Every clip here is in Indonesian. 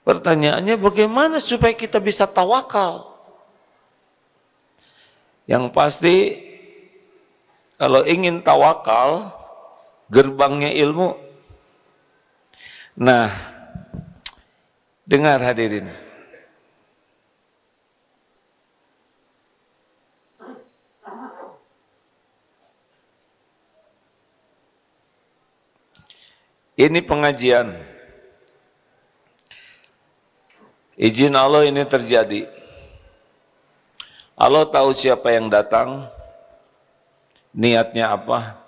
Pertanyaannya bagaimana supaya kita bisa tawakal? Yang pasti kalau ingin tawakal, gerbangnya ilmu. Nah, dengar hadirin. Ini pengajian. Izin Allah ini terjadi. Allah tahu siapa yang datang, niatnya apa,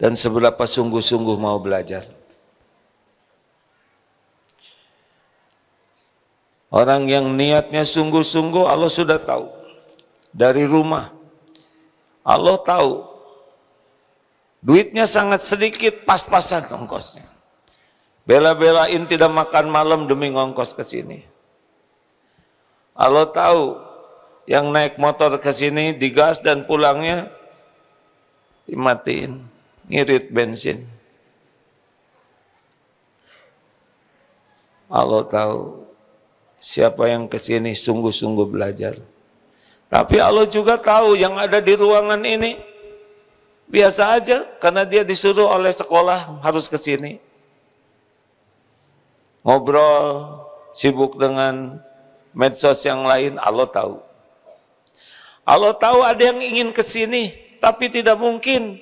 dan seberapa sungguh-sungguh mau belajar. Orang yang niatnya sungguh-sungguh Allah sudah tahu. Dari rumah, Allah tahu. Duitnya sangat sedikit, pas-pasan ongkosnya. Bela-belain tidak makan malam demi ngongkos ke sini. Allah tahu yang naik motor ke sini digas dan pulangnya dimatiin, ngirit bensin. Allah tahu siapa yang ke sini sungguh-sungguh belajar. Tapi Allah juga tahu yang ada di ruangan ini biasa aja karena dia disuruh oleh sekolah harus ke sini. Ngobrol, sibuk dengan medsos yang lain, Allah tahu. Allah tahu ada yang ingin ke sini tapi tidak mungkin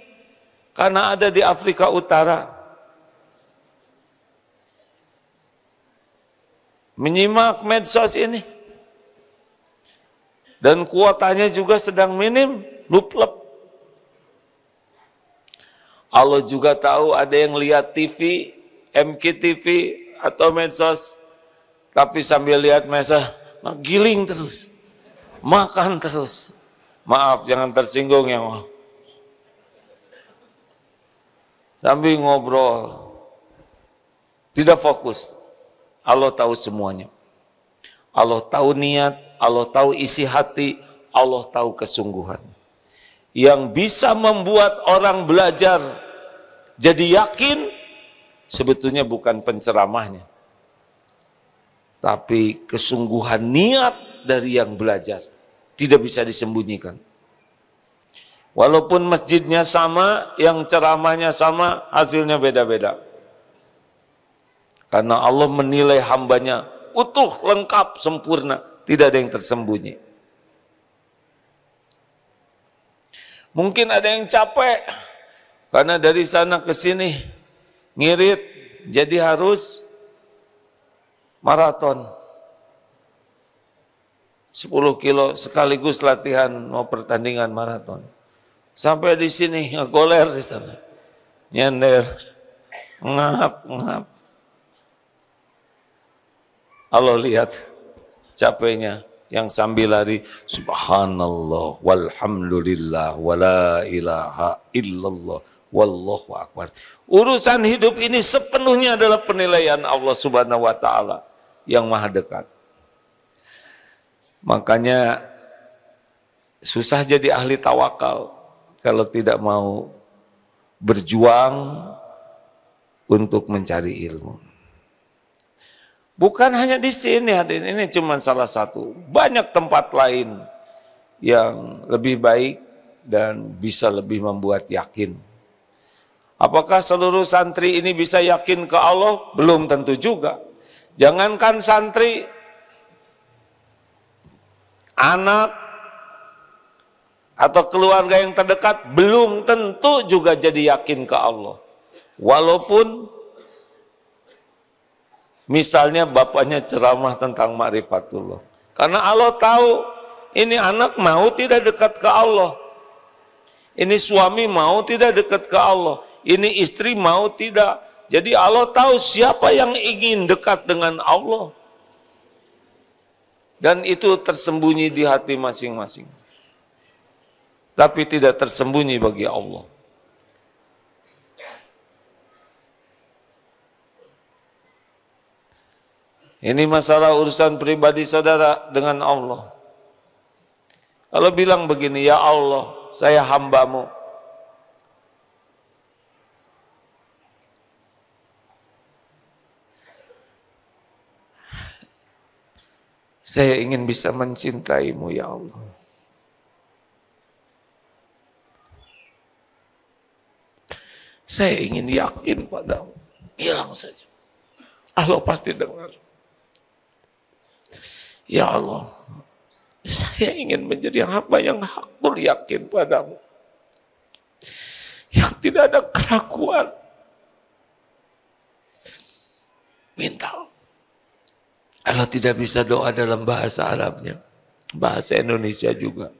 karena ada di Afrika Utara. Menyimak medsos ini. Dan kuotanya juga sedang minim, luplep. Allah juga tahu ada yang lihat TV, MKTV atau medsos, tapi sambil lihat medsos, giling terus, makan terus. Maaf, jangan tersinggung yang sambil ngobrol, tidak fokus. Allah tahu semuanya. Allah tahu niat, Allah tahu isi hati, Allah tahu kesungguhan. Yang bisa membuat orang belajar jadi yakin sebetulnya bukan penceramahnya, tapi kesungguhan niat dari yang belajar tidak bisa disembunyikan. Walaupun masjidnya sama, yang ceramahnya sama, hasilnya beda-beda. Karena Allah menilai hambanya utuh, lengkap, sempurna, tidak ada yang tersembunyi. Mungkin ada yang capek karena dari sana ke sini ngirit, jadi harus maraton 10 kilo sekaligus latihan mau pertandingan maraton. Sampai di sini ngegoler di sana, nyender, ngap. Allah lihat capeknya. Yang sambil lari, subhanallah, walhamdulillah, wala ilaha illallah, wallahu akbar. Urusan hidup ini sepenuhnya adalah penilaian Allah subhanahu wa ta'ala yang maha dekat. Makanya susah jadi ahli tawakal kalau tidak mau berjuang untuk mencari ilmu. Bukan hanya di sini, hadirin, ini cuma salah satu. Banyak tempat lain yang lebih baik dan bisa lebih membuat yakin. Apakah seluruh santri ini bisa yakin ke Allah? Belum tentu juga. Jangankan santri, anak atau keluarga yang terdekat belum tentu juga jadi yakin ke Allah. Walaupun misalnya bapaknya ceramah tentang ma'rifatullah. Karena Allah tahu ini anak mau tidak dekat ke Allah. Ini suami mau tidak dekat ke Allah. Ini istri mau tidak. Jadi Allah tahu siapa yang ingin dekat dengan Allah. Dan itu tersembunyi di hati masing-masing. Tapi tidak tersembunyi bagi Allah. Ini masalah urusan pribadi saudara dengan Allah. Kalau bilang begini, ya Allah, saya hambamu. Saya ingin bisa mencintaimu ya Allah. Saya ingin yakin padamu. Hilang saja. Allah pasti dengar. Ya Allah, saya ingin menjadi hamba yang hakul yakin padamu. Yang tidak ada keraguan. Minta. Kalau tidak bisa doa dalam bahasa Arabnya, bahasa Indonesia juga,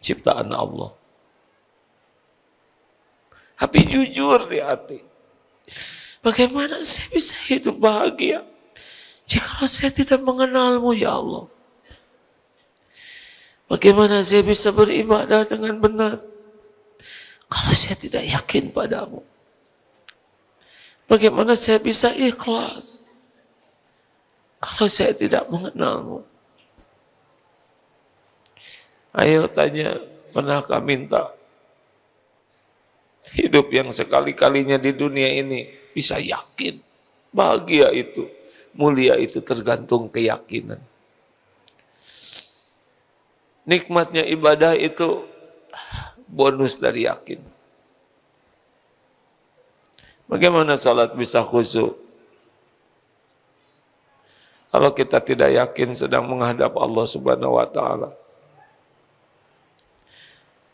ciptaan Allah. Tapi jujur di hati, bagaimana saya bisa hidup bahagia jika saya tidak mengenalmu ya Allah? Bagaimana saya bisa beribadah dengan benar kalau saya tidak yakin padamu? Bagaimana saya bisa ikhlas kalau saya tidak mengenalmu? Ayo tanya, pernahkah minta hidup yang sekali-kalinya di dunia ini bisa yakin? Bahagia itu, mulia itu tergantung keyakinan. Nikmatnya ibadah itu bonus dari yakin. Bagaimana salat bisa khusyuk kalau kita tidak yakin sedang menghadap Allah Subhanahu wa taala?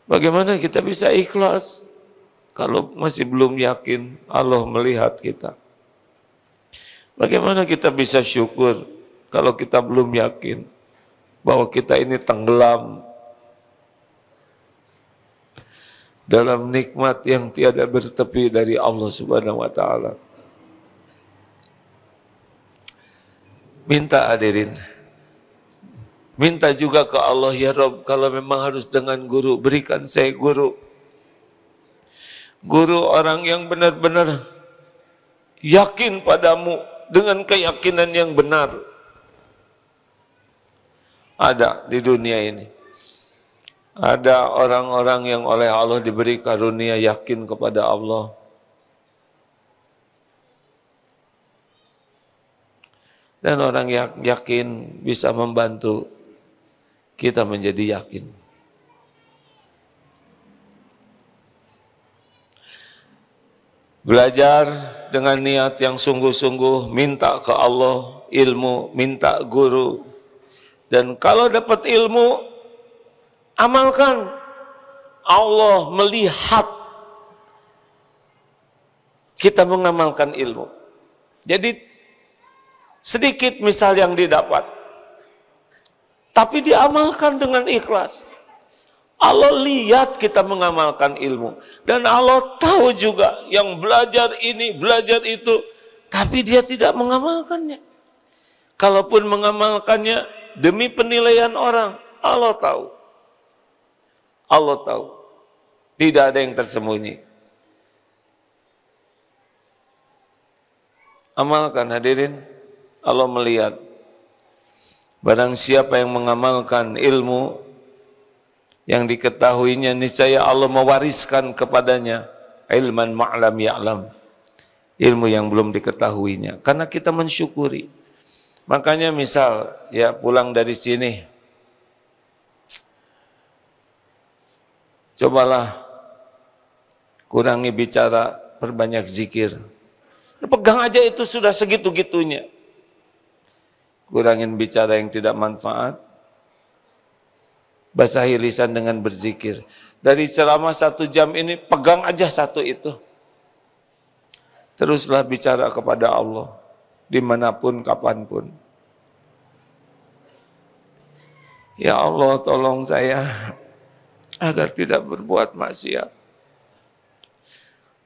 Bagaimana kita bisa ikhlas kalau masih belum yakin Allah melihat kita? Bagaimana kita bisa syukur kalau kita belum yakin bahwa kita ini tenggelam dalam nikmat yang tiada bertepi dari Allah Subhanahu wa taala? Minta hadirin. Minta juga ke Allah, ya Rabb, kalau memang harus dengan guru, berikan saya guru. Guru orang yang benar-benar yakin padamu dengan keyakinan yang benar. Ada di dunia ini. Ada orang-orang yang oleh Allah diberi karunia yakin kepada Allah. Dan orang yang yakin bisa membantu kita menjadi yakin. Belajar dengan niat yang sungguh-sungguh, minta ke Allah ilmu, minta guru. Dan kalau dapat ilmu, amalkan. Allah melihat kita mengamalkan ilmu. Jadi sedikit misal yang didapat, tapi diamalkan dengan ikhlas. Allah lihat kita mengamalkan ilmu. Dan Allah tahu juga yang belajar ini, belajar itu, tapi dia tidak mengamalkannya. Kalaupun mengamalkannya demi penilaian orang, Allah tahu. Allah tahu. Tidak ada yang tersembunyi. Amalkan hadirin, Allah melihat. Barang siapa yang mengamalkan ilmu yang diketahuinya, niscaya Allah mewariskan kepadanya ilman ma'lam ya'lam, ilmu yang belum diketahuinya, karena kita mensyukuri. Makanya misal ya pulang dari sini, cobalah kurangi bicara, perbanyak zikir. Pegang aja itu sudah segitu-gitunya. Kurangin bicara yang tidak manfaat, basahi lisan dengan berzikir. Dari selama 1 jam ini, pegang aja satu itu. Teruslah bicara kepada Allah, dimanapun, kapanpun. Ya Allah, tolong saya agar tidak berbuat maksiat.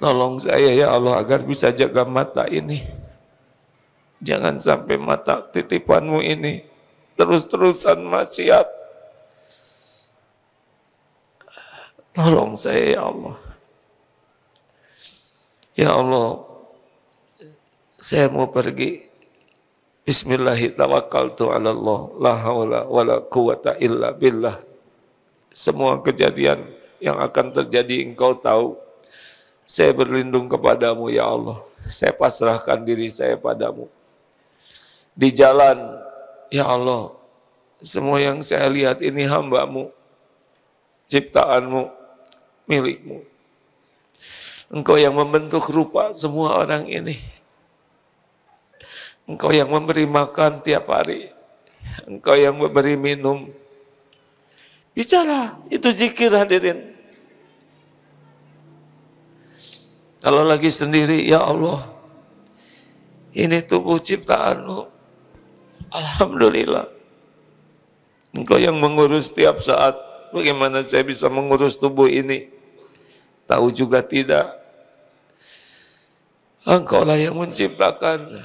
Tolong saya ya Allah agar bisa jaga mata ini. Jangan sampai mata titipanmu ini terus-terusan maksiat. Tolong saya ya Allah. Ya Allah, saya mau pergi. Bismillahirrahmanirrahim. La haula wala quwata illa billah. Semua kejadian yang akan terjadi engkau tahu. Saya berlindung kepadamu ya Allah. Saya pasrahkan diri saya padamu. Di jalan, ya Allah, semua yang saya lihat ini hamba-Mu, ciptaan-Mu, milik-Mu. Engkau yang membentuk rupa semua orang ini. Engkau yang memberi makan tiap hari. Engkau yang memberi minum. Bicara, itu zikir hadirin. Kalau lagi sendiri, ya Allah, ini tubuh ciptaan-Mu. Alhamdulillah. Engkau yang mengurus tiap saat. Bagaimana saya bisa mengurus tubuh ini? Tahu juga tidak. Engkaulah yang menciptakan.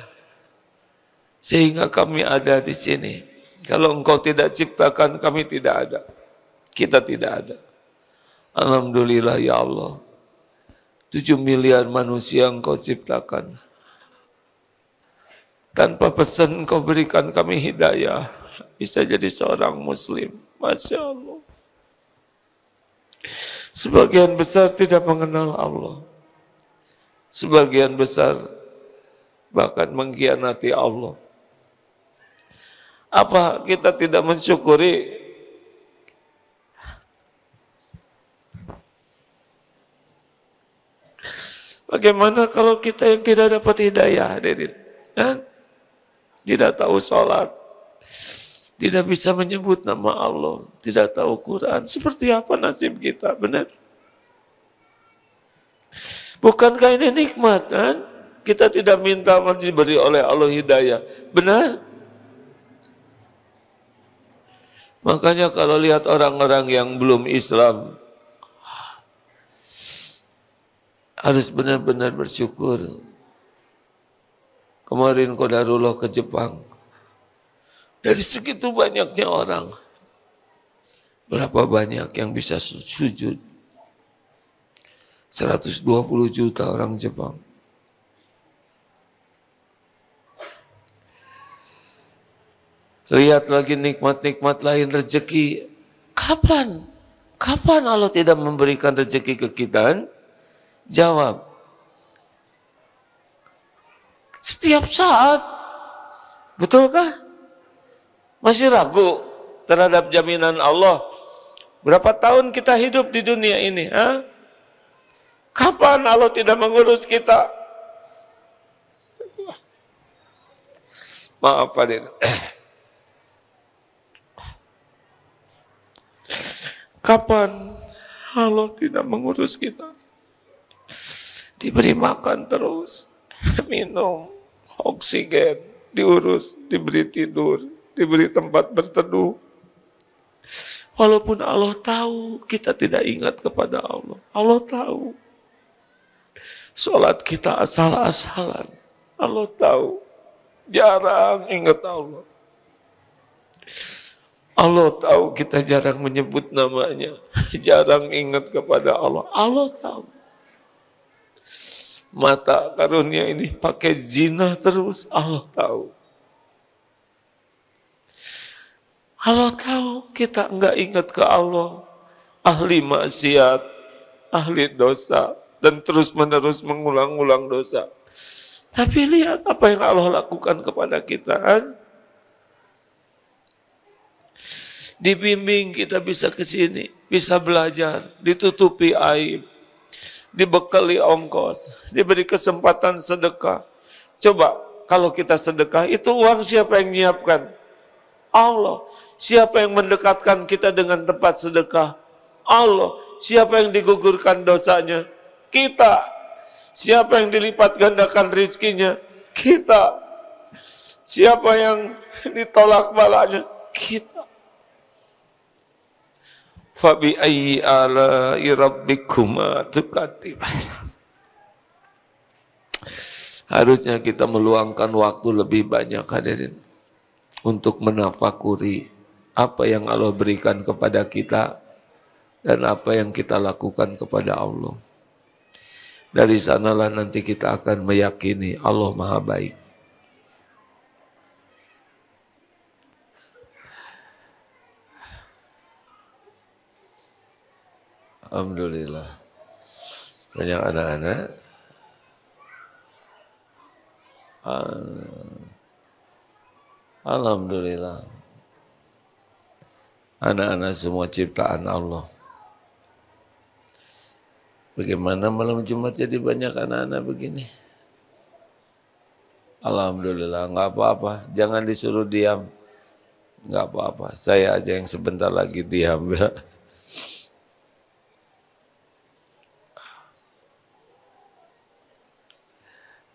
Sehingga kami ada di sini. Kalau Engkau tidak ciptakan, kami tidak ada. Kita tidak ada. Alhamdulillah ya Allah. 7 miliar manusia Engkau ciptakan. Tanpa pesan Engkau berikan kami hidayah. Bisa jadi seorang muslim. Masya Allah. Sebagian besar tidak mengenal Allah. Sebagian besar bahkan mengkhianati Allah. Apa kita tidak mensyukuri? Bagaimana kalau kita yang tidak dapat hidayah, hadirin? Tidak tahu sholat, tidak bisa menyebut nama Allah, tidak tahu Quran. Seperti apa nasib kita? Benar? Bukankah ini nikmat? Kan? Kita tidak minta diberi oleh Allah hidayah. Benar? Makanya kalau lihat orang-orang yang belum Islam, harus benar-benar bersyukur. Kemarin Qadarullah ke Jepang. Dari segitu banyaknya orang, berapa banyak yang bisa sujud? 120 juta orang Jepang. Lihat lagi nikmat-nikmat lain, rezeki. Kapan? Kapan Allah tidak memberikan rezeki ke kita? Jawab. Setiap saat. Betulkah? Masih ragu terhadap jaminan Allah? Berapa tahun kita hidup di dunia ini? Kapan Allah tidak mengurus kita? Maaf, Fadil. Kapan Allah tidak mengurus kita? Diberi makan terus, minum, oksigen, diurus, diberi tidur, diberi tempat berteduh. Walaupun Allah tahu kita tidak ingat kepada Allah. Allah tahu. Salat kita asal-asalan. Allah tahu. Jarang ingat Allah. Allah tahu kita jarang menyebut namanya. Jarang ingat kepada Allah. Allah tahu. Mata karunia ini pakai zina terus. Allah tahu. Allah tahu kita enggak ingat ke Allah. Ahli maksiat, ahli dosa, dan terus-menerus mengulang-ulang dosa. Tapi lihat apa yang Allah lakukan kepada kita. Dibimbing kita bisa ke sini, bisa belajar, ditutupi aib, dibekali ongkos, diberi kesempatan sedekah. Coba kalau kita sedekah, itu uang siapa yang menyiapkan? Allah. Siapa yang mendekatkan kita dengan tempat sedekah? Allah. Siapa yang digugurkan dosanya? Kita. Siapa yang dilipat gandakan rizkinya? Kita. Siapa yang ditolak balanya? Kita. Fabi ayyi ala'i rabbikuma tukadziban. Harusnya kita meluangkan waktu lebih banyak, hadirin, untuk menafakuri apa yang Allah berikan kepada kita dan apa yang kita lakukan kepada Allah. Dari sanalah nanti kita akan meyakini Allah Maha Baik. Alhamdulillah. Banyak anak-anak. Alhamdulillah. anak-anak semua ciptaan Allah. Bagaimana malam Jumat jadi banyak anak-anak begini? Alhamdulillah, nggak apa-apa. Jangan disuruh diam, nggak apa-apa. Saya aja yang sebentar lagi diam. Ya.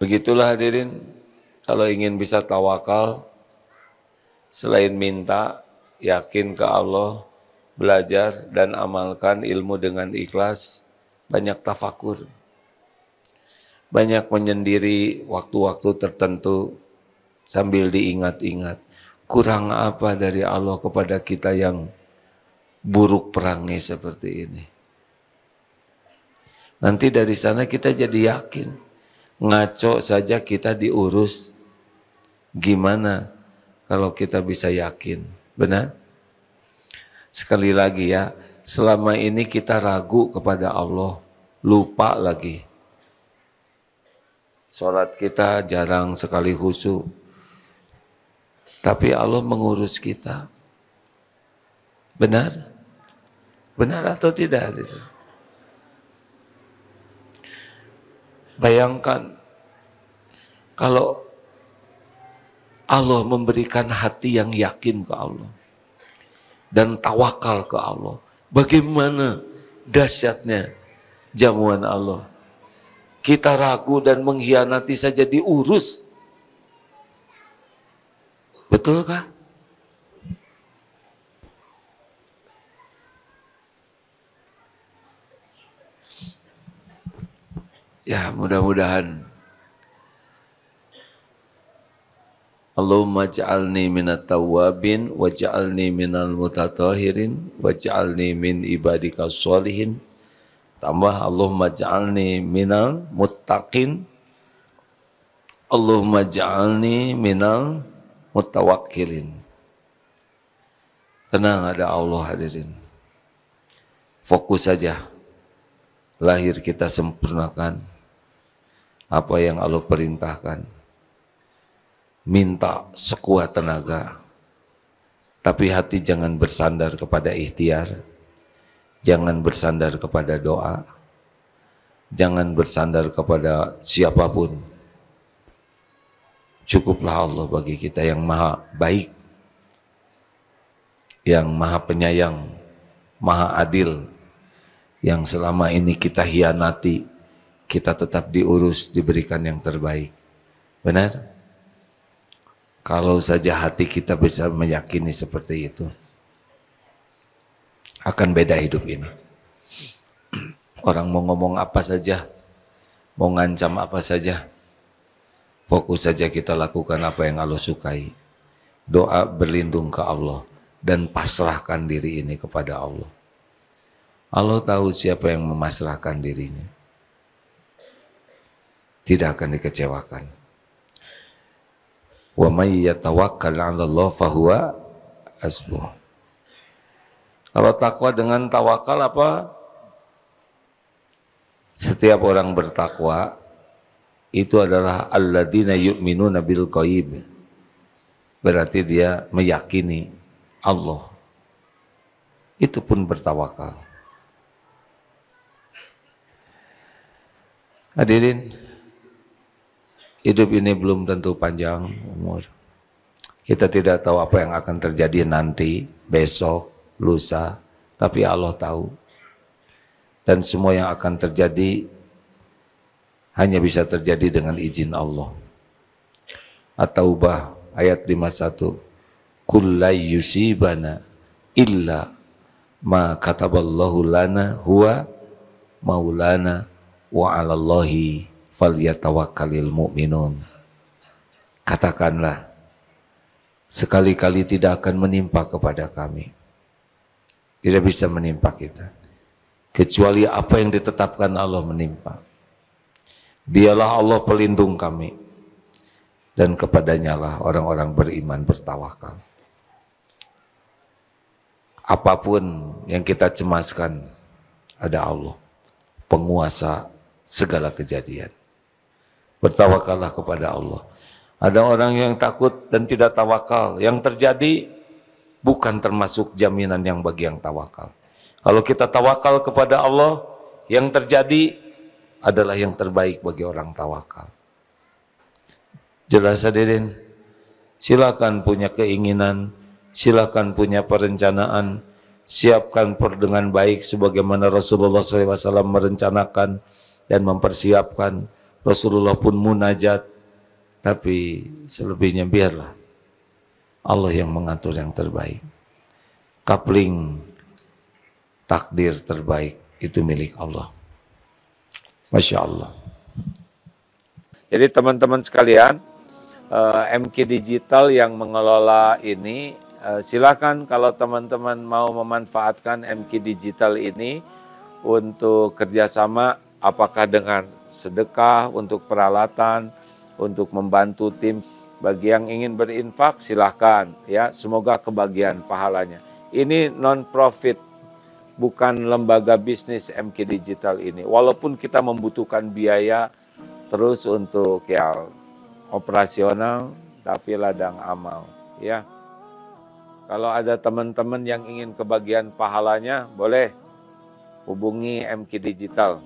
Begitulah hadirin, kalau ingin bisa tawakal, selain minta, yakin ke Allah, belajar dan amalkan ilmu dengan ikhlas, banyak tafakur, banyak menyendiri waktu-waktu tertentu sambil diingat-ingat, kurang apa dari Allah kepada kita yang buruk perangai seperti ini. Nanti dari sana kita jadi yakin, ngaco saja kita diurus, gimana kalau kita bisa yakin, benar? Sekali lagi ya, selama ini kita ragu kepada Allah, lupa lagi. Sholat kita jarang sekali khusyuk, tapi Allah mengurus kita. Benar? Benar atau tidak? Bayangkan kalau Allah memberikan hati yang yakin ke Allah dan tawakal ke Allah, bagaimana dahsyatnya jamuan Allah. Kita ragu dan mengkhianati saja diurus. Betulkah? Ya, mudah-mudahan Allahumma ja'alni minat tawwabin waj'alni minal mutatahhirin waj'alni min ibadika sholihin. Tambah Allahumma ja'alni minal muttaqin. Allahumma ja'alni minal mutawakkilin. Tenang, ada Allah hadirin. Fokus saja. Lahir kita sempurnakan apa yang Allah perintahkan. Minta sekuat tenaga. Tapi hati jangan bersandar kepada ikhtiar. Jangan bersandar kepada doa. Jangan bersandar kepada siapapun. Cukuplah Allah bagi kita yang maha baik, yang maha penyayang, maha adil, yang selama ini kita hianati, kita tetap diurus, diberikan yang terbaik. Benar? Kalau saja hati kita bisa meyakini seperti itu, akan beda hidup ini. Orang mau ngomong apa saja, mau ngancam apa saja, fokus saja kita lakukan apa yang Allah sukai. Doa berlindung ke Allah dan pasrahkan diri ini kepada Allah. Allah tahu siapa yang memasrahkan dirinya. Tidak akan dikecewakan. Wa may yatawakkal 'ala Allah fahuwa hasbuh. Kalau takwa dengan tawakal apa? Setiap orang bertakwa itu adalah alladzina yu'minuna bil ghaib. Berarti dia meyakini Allah. Itu pun bertawakal. Hadirin, hidup ini belum tentu panjang umur. Kita tidak tahu apa yang akan terjadi nanti, besok, lusa, tapi Allah tahu. Dan semua yang akan terjadi hanya bisa terjadi dengan izin Allah. At-Taubah ayat 51. Kul la yusibana illa ma kataballahu lana huwa maulana wa 'alallahi falyatawakkalul mu'minun. Katakanlah, sekali-kali tidak akan menimpa kepada kami. Tidak bisa menimpa kita, kecuali apa yang ditetapkan Allah menimpa. Dialah Allah pelindung kami, dan kepadanya lah orang-orang beriman bertawakal. Apapun yang kita cemaskan, ada Allah, penguasa segala kejadian. Bertawakallah kepada Allah. Ada orang yang takut dan tidak tawakal, yang terjadi bukan termasuk jaminan yang bagi yang tawakal. Kalau kita tawakal kepada Allah, yang terjadi adalah yang terbaik bagi orang tawakal. Jelas hadirin, silakan punya keinginan, silakan punya perencanaan, siapkan dengan baik sebagaimana Rasulullah SAW merencanakan dan mempersiapkan. Rasulullah pun munajat, tapi selebihnya biarlah Allah yang mengatur yang terbaik. Kapling takdir terbaik itu milik Allah. Masya Allah. Jadi teman-teman sekalian, MQ Digital yang mengelola ini, silakan kalau teman-teman mau memanfaatkan MQ Digital ini untuk kerjasama, apakah dengan sedekah untuk peralatan, untuk membantu tim. Bagi yang ingin berinfak silahkan ya, semoga kebagian pahalanya. Ini non-profit, bukan lembaga bisnis MQ Digital ini. Walaupun kita membutuhkan biaya terus untuk ya operasional, tapi ladang amal ya. Kalau ada teman-teman yang ingin kebagian pahalanya, boleh hubungi MQ Digital.